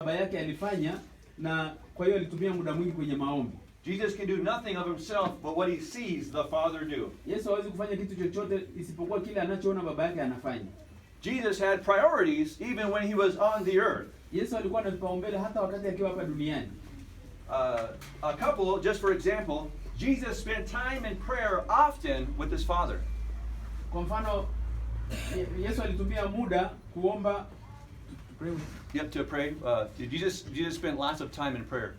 baba yake alifanya, na kwa hiyo alitumia muda mwingi kwenye maombi. Jesus can do nothing of himself but what he sees the Father do. Yesu hawezi kufanya kitu chochote isipokuwa kile anachoona baba yake anafanya. Jesus had priorities even when he was on the earth. Yesu alikuwa na vipaumbele hata wakati akiwa hapa duniani. A couple, just for example, Jesus spent time in prayer often with his Father. Kwa mfano, Yesu alitumia muda kuomba. To pray. Jesus spent lots of time in prayer.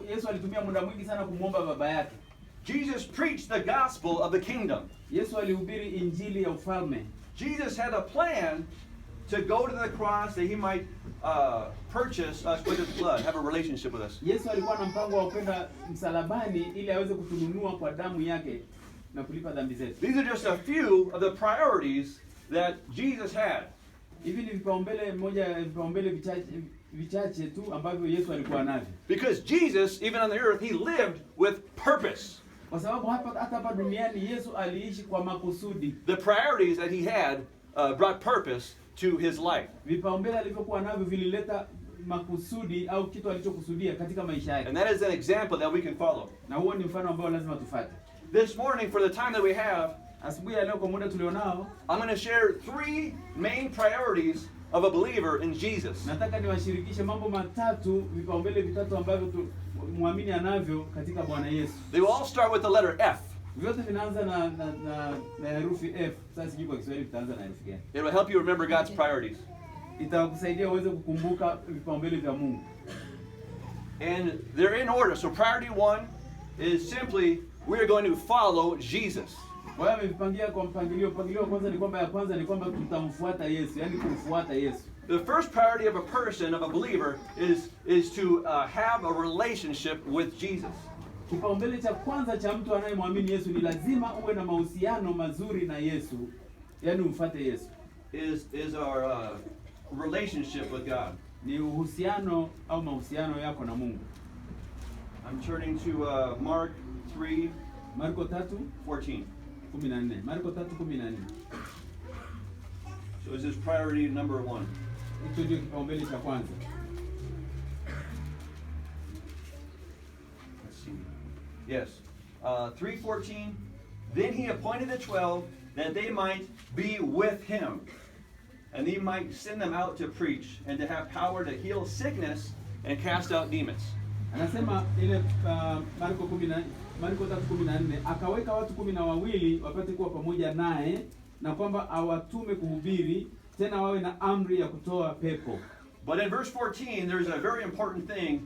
Yesu alitumia muda mwingi sana kumwomba baba yake. Jesus preached the gospel of the kingdom. Yesu alihubiri injili ya ufalme. Jesus had a plan to go to the cross that he might purchase us with his blood, have a relationship with us. Yesu alikuwa na mpango wa kwenda msalabani ili aweze kutununua kwa damu yake na kulipa dhambi zetu. These are just a few of the priorities that Jesus had. Hivi ni vipaumbele vichache tu ambavyo Yesu alikuwa navyo. Because Jesus, even on the earth, he lived with purpose. Kwa sababu hapa duniani Yesu aliishi kwa makusudi. The priorities that he had brought purpose to his life. Vipaumbele alivyokuwa navyo vilileta makusudi au kitu alichokusudia katika maisha yake. And that is an example that we can follow. Na huo ni mfano ambao lazima tufuate. This morning, for the time that we have, asubuhi ya leo kwa muda tulionao, I'm going to share 3 main priorities of a believer in Jesus. Nataka niwashirikishe mambo matatu, vipaumbele vitatu ambavyo muamini anavyo katika Bwana Yesu. They will all start with the letter F. Vyote vinaanza na herufi F. Sasa sijui kwa Kiswahili vitaanza na herufi gani. It will help you remember God's priorities. Itakusaidia uweze kukumbuka vipaumbele vya Mungu. And they're in order. So priority 1 is simply we are going to follow Jesus. Kwa hiyo amevipangia kwa mpangilio. Mpangilio wa kwanza ni kwamba tutamfuata Yesu, yani kumfuata Yesu. The first priority of a person, of a believer, is to have a relationship with Jesus. Kipaumbele cha kwanza cha mtu anayemwamini Yesu ni lazima uwe na mahusiano mazuri na Yesu, yani umfuate Yesu. Is our relationship with God. Ni uhusiano au mahusiano yako na Mungu. I'm turning to Mark 3. Marko 3:14. Marko 3:14. So this is priority number 1. Hicho ndio kipaumbele cha kwanza. Let's see. Yes. 3:14. Then he appointed the 12 that they might be with him, and he might send them out to preach and to have power to heal sickness and cast out demons. Anasema ile Marko 3:14, akaweka watu 12 wapate kuwa pamoja naye, na kwamba awatume kuhubiri, tena wawe na amri ya kutoa pepo. But in verse 14 there's a very important thing,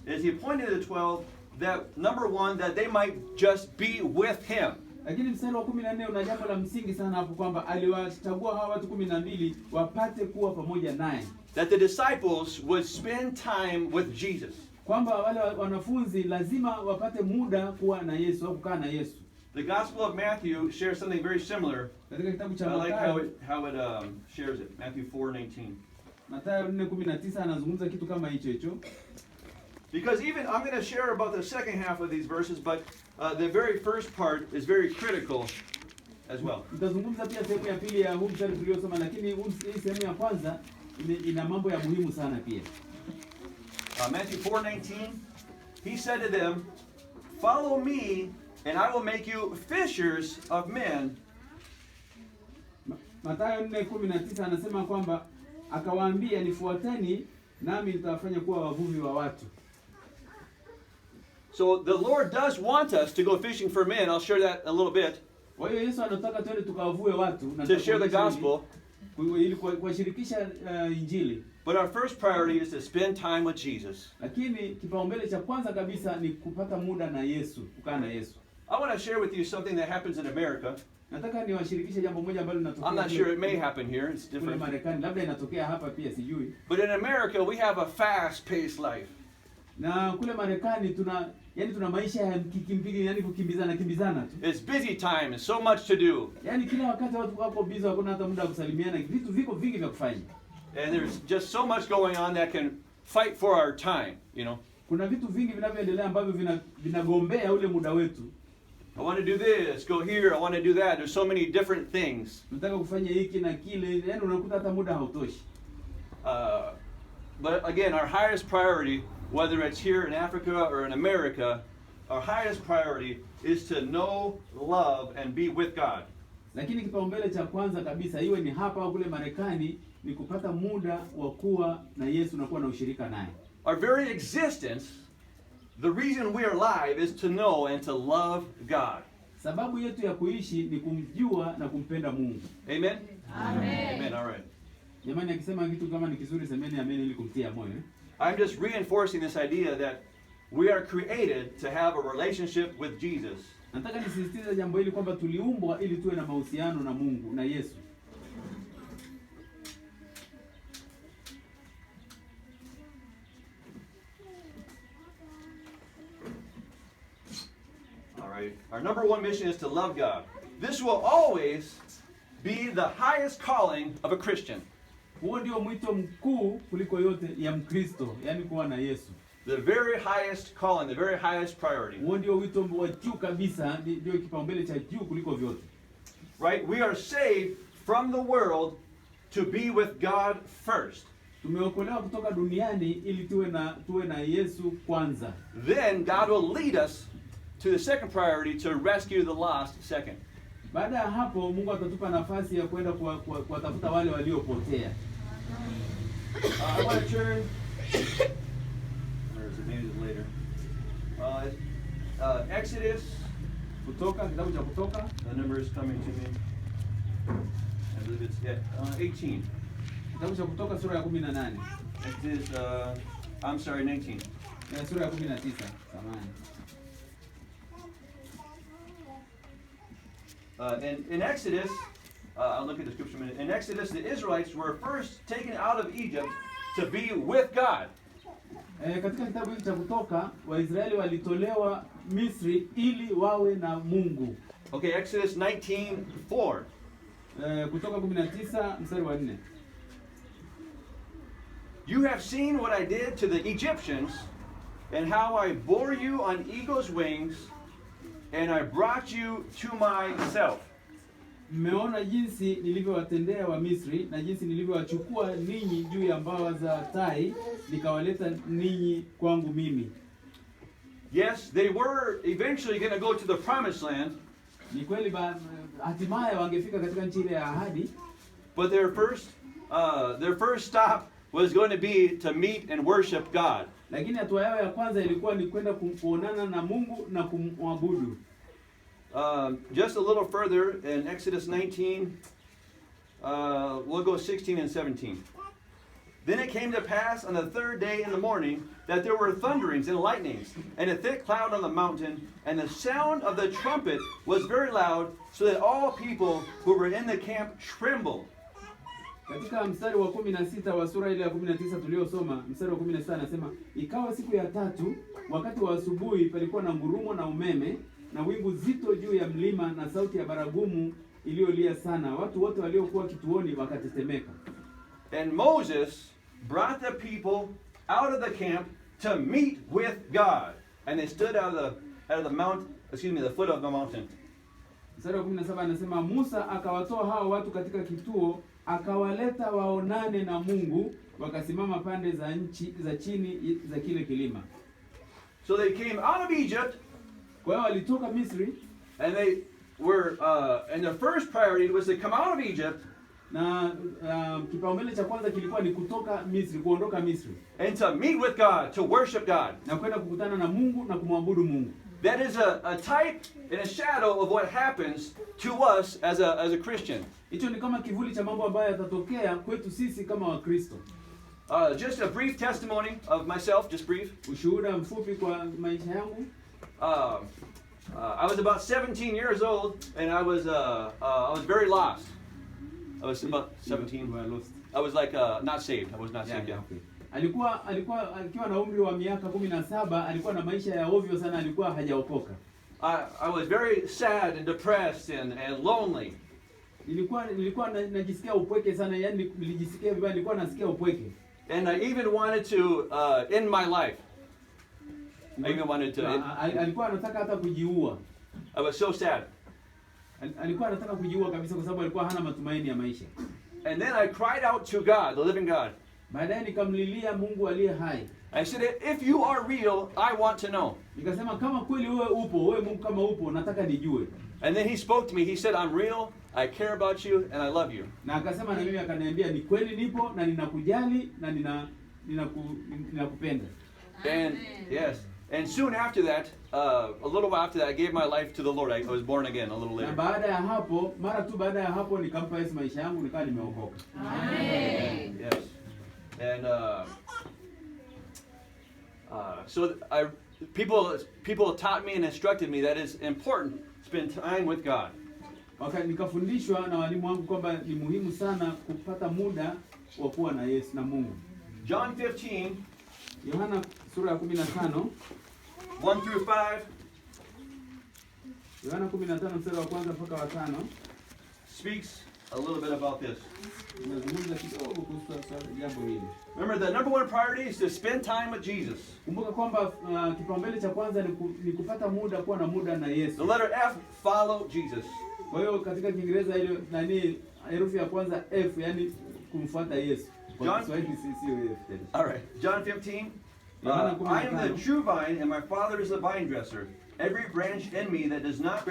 is he appointed the 12 that number 1 that they might just be with him. Lakini mstari wa 14 una jambo la msingi sana hapo, kwamba aliwachagua hawa watu 12 wapate kuwa pamoja naye. That the disciples would spend time with Jesus. Kwamba wale wanafunzi lazima wapate muda kuwa na Yesu au kukaa na Yesu. The Gospel of Matthew shares something very similar. Katika kitabu cha I like Mathayo, how it shares it. Matthew 4:19. Mathayo 4:19 anazungumza kitu kama hicho. Because even I'm going to share about the second half of these verses, but the very first part is very critical as well. Nitazungumza pia sehemu ya pili ya huu mstari tuliosoma, lakini hii sehemu ya kwanza ina mambo ya muhimu sana pia. Matthew 4:19, he said to them, "Follow me, and I will make you fishers of men." Mathayo 4:19 anasema kwamba akawaambia, nifuateni nami nitawafanya kuwa wavuvi wa watu. So the Lord does want us to go fishing for men. I'll share that a little bit. Kwa hiyo Yesu anataka twende tukawavue watu na to share the gospel, ili kuwashirikisha injili. But our first priority is to spend time with Jesus. Lakini kipaumbele cha kwanza kabisa ni kupata muda na Yesu, kukaa na Yesu. I want to share with you something that happens in America. Nataka niwashirikishe jambo moja ambalo linatokea. I'm not sure, it may happen here. It's different. Marekani, labda inatokea hapa pia sijui. But in America we have a fast-paced life. Na kule Marekani tuna maisha ya kikimbili, yani kukimbizana tu. It's busy time and so much to do. Yani kila wakati watu wako busy, hakuna hata muda wa kusalimiana. Vitu viko vingi vya kufanya. And there's just so much going on that can fight for our time, you know. Kuna vitu vingi vinavyoendelea ambavyo vinagombea ule muda wetu. I want to do this, go here, I want to do that. There's so many different things. Nataka kufanya hiki na kile, yani unakuta hata muda hautoshi. But again, our highest priority, whether it's here in Africa or in America, our highest priority is to know, love, and be with God. Lakini kipaumbele cha kwanza kabisa, iwe ni hapa au kule Marekani, ni kupata muda wa kuwa na Yesu na kuwa na ushirika naye. Our very existence, the reason we are alive is to know and to love God. Sababu yetu ya kuishi ni kumjua na kumpenda Mungu. Amen? Amen. Amen, all right. Jamani, akisema kitu kama ni kizuri, semeni amen ili kumtia moyo. I'm just reinforcing this idea that we are created to have a relationship with Jesus. Nataka nisisitize jambo hili kwamba tuliumbwa ili tuwe na mahusiano na Mungu na Yesu. All right. Our number one mission is to love God. This will always be the highest calling of a Christian. Huo ndio mwito mkuu kuliko yote ya Mkristo, yani kuwa na Yesu. The very highest calling, the very highest priority. Huo ndio wito wa juu kabisa, ndio kipaumbele cha juu kuliko vyote. Right? We are saved from the world to be with God first. Tumeokolewa kutoka duniani ili tuwe na Yesu kwanza. Then God will lead us to the second priority, to rescue the lost second. Baada ya hapo Mungu atatupa nafasi ya kwenda kuwatafuta wale waliopotea. I want to turn, or is it maybe later? Exodus. Kutoka, kitabu cha Kutoka. The number is coming to me. I believe it's 18. Kitabu cha Kutoka sura ya 18. It is, I'm sorry, 19. Sura ya 19. Samahani. In Exodus, I'll look at the scripture in a minute. In Exodus, the Israelites were first taken out of Egypt to be with God. Katika kitabu hiki cha Kutoka, Waisraeli walitolewa Misri ili wawe na Mungu. Okay, Exodus 19:4. Kutoka 19 mstari wa 4. You have seen what I did to the Egyptians, and how I bore you on eagle's wings, and I brought you to myself. Mmeona jinsi nilivyowatendea wa Misri na jinsi nilivyowachukua ninyi juu ya mbawa za tai nikawaleta ninyi kwangu mimi. Yes, they were eventually going to go to the promised land. Ni kweli hatimaye wangefika katika nchi ile ya ahadi. But their first stop was going to be to meet and worship God. Lakini hatua yao ya kwanza ilikuwa ni kwenda kuonana na Mungu na kumwabudu. Just a little further in Exodus 19, we'll go 16 and 17. Then it came to pass on the third day in the morning that there were thunderings and lightnings, and a thick cloud on the mountain, and the sound of the trumpet was very loud, so that all people who were in the camp trembled. Katika mstari wa 16 wa sura ile ya 19 tuliyosoma, mstari wa 16 anasema, ikawa siku ya tatu wakati wa asubuhi palikuwa na ngurumo na umeme na wingu zito juu ya mlima na sauti ya baragumu iliyolia sana. Watu wote waliokuwa kituoni wakatetemeka. And Moses brought the people out of the camp to meet with God. And they stood out of the mount, the foot of the mountain. Mstari wa 17 anasema, Musa akawatoa hao watu katika kituo, akawaleta waonane na Mungu, wakasimama pande za chini za kile kilima. So they came out of Egypt. Kwa hiyo walitoka Misri, and they were and the first priority was to come out of Egypt, na kipaumbele cha kwanza kilikuwa ni kutoka Misri, kuondoka Misri, and to meet with God, to worship God. Na kwenda kukutana na Mungu na kumwabudu Mungu. That is a type and a shadow of what happens to us as a Christian. Hicho ni kama kivuli cha mambo ambayo yatatokea kwetu sisi kama Wakristo. Just a brief testimony of myself, just brief. Ushuhuda mfupi kwa maisha yangu. I was about 17 years old, and I was very lost. I was about 17. I was like not saved. I was not saved yet. Okay. Alikuwa akiwa na umri wa miaka 17, alikuwa na maisha ya ovyo sana, alikuwa hajaokoka. I was very sad and depressed and lonely. Nilikuwa najisikia upweke sana, yani nilijisikia vibaya, nilikuwa nasikia upweke. And I even wanted to end my life. I even wanted to. Alikuwa anataka hata kujiua. I was so sad. Alikuwa anataka kujiua kabisa kwa sababu alikuwa hana matumaini ya maisha. And then I cried out to God, the living God. Baadaye nikamlilia Mungu aliye hai. I said, if you are real, I want to know. Nikasema kama kweli wewe upo, wewe Mungu kama upo, nataka nijue. And then he spoke to me. He said, I'm real, I care about you, and I love you. Na akasema na mimi akaniambia ni kweli nipo na ninakujali na ninakupenda. And yes, and soon after that, a little while after that, I gave my life to the Lord. I was born again a little Na later. baada ya hapo, mara tu baada ya hapo nikampa Yesu maisha yangu nikawa nimeokoka. Amen. Yes. And so people taught me and instructed me that it's important to spend time with God. Nikafundishwa na walimu wangu kwamba ni muhimu sana kupata muda wa kuwa na Yesu na Mungu. John 15, Yohana sura ya 15, 1 through 5, Yohana 15 mstari wa kwanza mpaka wa 5. speaks a little bit about this. Tunazungumza kidogo kuhusu jambo hili. Remember, the number one priority is to spend time with Jesus. Kumbuka kwamba kipaumbele cha kwanza ni kupata muda, kuwa na muda na Yesu. The letter F, follow Jesus. Kwa hiyo katika Kiingereza ile herufi ya kwanza F, yani kumfuata Yesu. Kwa Kiswahili sio F tena. All right, John 15. I am the true vine, and my Father is the vine dresser. Every branch in me that does not